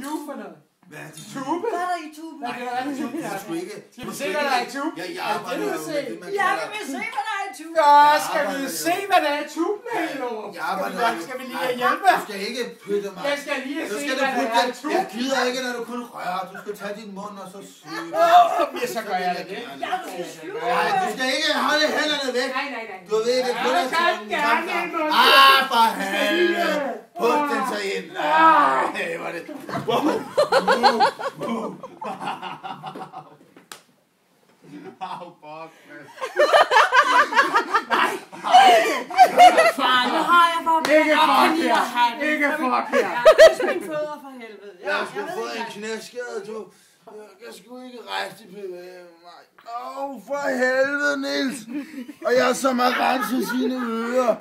You for noget. Hvad er det? Tube? Hvad er der i tuben? Nej, det er tube. Du skal ikke... Skal vi se, hvad der er i tube? Jeg arbejder jo med det, man Ja, kalder... vi vil se, hvad der er i tuben. Ja, skal vi se, hvad der er i tuben, Helenor? Skal vi lige hjælpe? Du skal ikke pytte mig. Jeg skal lige se, hvad der er i tuben. Jeg gider ikke, når du kun rører. Du skal tage din mund og så suge. Ja, så gør jeg det. Ja, du skal sluge. Nej, du skal ikke holde hænderne væk. Nej. Du ved, det kun er kan gerne. for helvede. Put den så ind. Nej, hvor er det... Far, nu har jeg bare Ikke fuck her. Kys mine fødder for helvede. Jeg har sgu fået en knæskade, du. Jeg kan sgu ikke rigtig bevæge mig. For helvede, Niels. Og jeg har så meget renset sine ører.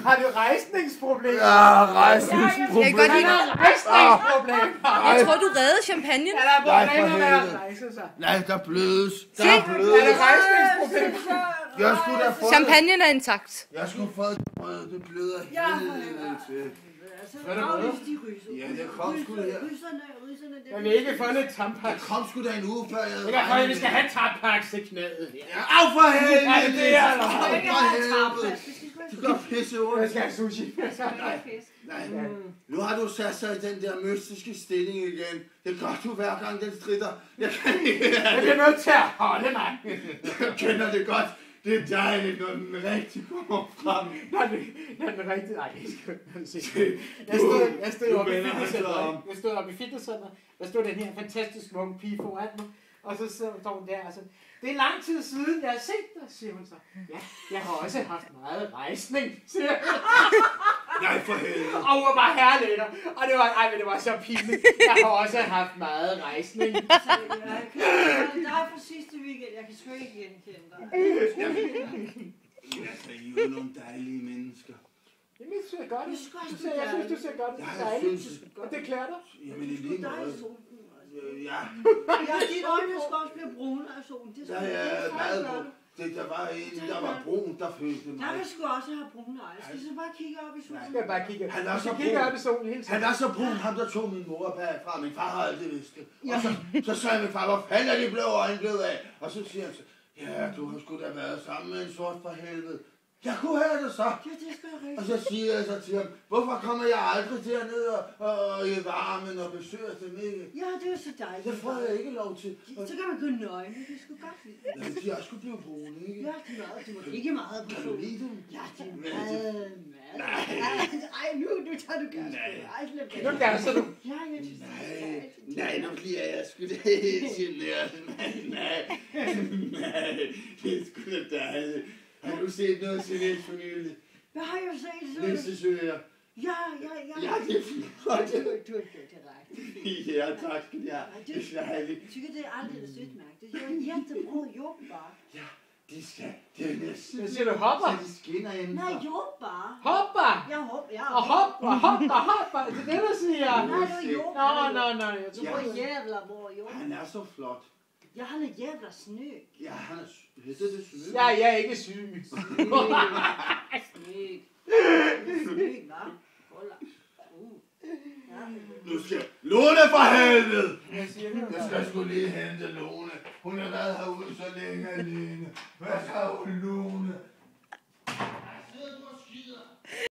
Har du rejsningsproblemer? Ja, rejsningsproblemer. Jeg kan godt lide Rejsningsproblemer. Jeg tror, du reddede champagne. Er der problemer med at rejse sig? Nej, der blødes. Se. Er der rejsningsproblemer? Jeg skulle da få Champagnen er intakt. Jeg skulle få det brød, det bløder helvede til. Hvad er det med de ryser? Ja, det kom sgu da her. Ryserne. Jeg vil ikke få lidt tampax. Det kom sgu da en uge før, jeg havde... Det kan for, at vi skal have tampax til knæet. Au for helvede! Er det det, eller? Au for helvede! Det går pisse ondt. Jeg skal have sushi. Nej. Nu har du sat sig i den der mystiske stilling igen. Det gør du hver gang, den stritter. Jeg kan ikke... Jeg bliver nødt til at holde mig. Jeg kender det godt. Det er dejligt, når den rigtig kommer frem. Når den rigtig... Nej, det skal jeg se. Jeg stod oppe i fitnesscenteret. Der stod den her fantastisk smukke pige foran mig. Og så står hun der og så... Det er lang tid siden, jeg har set dig, siger hun så. Ja, jeg har også haft meget rejsning, siger hun. Nej, for helvede. Og hun var bare herlig. Og det var, men det var så pinligt. Jeg har også haft meget rejsning. Det er fra sidste weekend. Jeg kan sgu ikke genkende dig. Altså, I er jo nogle dejlige mennesker. Jamen, du ser godt ud. Jeg synes, du ser godt ud. Jeg synes... Og det klæder dig. Jamen, i lige måde. Ja. Ja, dine øjne skal også blive brune af solen. Det Ja, meget brun. Der var en, der var brun, der følte mig. Jeg vil sgu også have brune øjne. Skal så bare kigge op i solen? Skal jeg bare kigge? Han er så kigger op i solen hele tiden. Han er så brun, ham der tog min mor fra. Min far har aldrig vidst det. Og så sagde min far, hvor fanden er de blå øjne blevet af? Og så siger han så, ja, du har sgu da været sammen med en sort for helvede. Jeg kunne have det så. Ja, det skal jeg rigtig. Og så siger jeg så til ham, hvorfor kommer jeg aldrig derned og i varmen og besøger dem ikke? Ja, det er så dejligt. Det får jeg ikke lov til. Så kan man gå nøgne, det er sgu godt lide. Ja, de er sgu blevet brune, ikke? Ja, de er meget. Du er ikke meget på Kan du solen. lide dem? Ja, de er meget. Nej. Ej, nu tager du gas. Ej, slip af. Nu gasser du. Ja, jeg synes, Nej, nu bliver jeg sgu da helt generet. Nej, det er sgu da dejligt. Har du set noget til det for nylig? hvad har jeg set? Næste søger. Ja. Ja, det er flot. Du har gjort det rægt. Ja, tak skal jeg have. Det er dejligt. Jag tycker det är alldeles utmärkt. Det är jättebra jobba. Ja, de skal. Det er næsten. Hvad siger du? Hopper? Så de skinner indenfor. Nej, jobba. Hopper? Jag hoppa. Ja. Og hopper. Det er det, du siger. Nej, du jobba. Nå. Jeg Du tror, var jävla bra jobb. Han er så flot. Ja, han är jävla snygg. Ja, han er hedder det snød. jeg er ikke syg. Snygg. Snygg, va? Kolla. Ja. Nu skal Lone for helvede! Hvad siger du? Jeg skal sgu lige hente Lone. Hun har været herude så længe alene. Hvad så, Lone?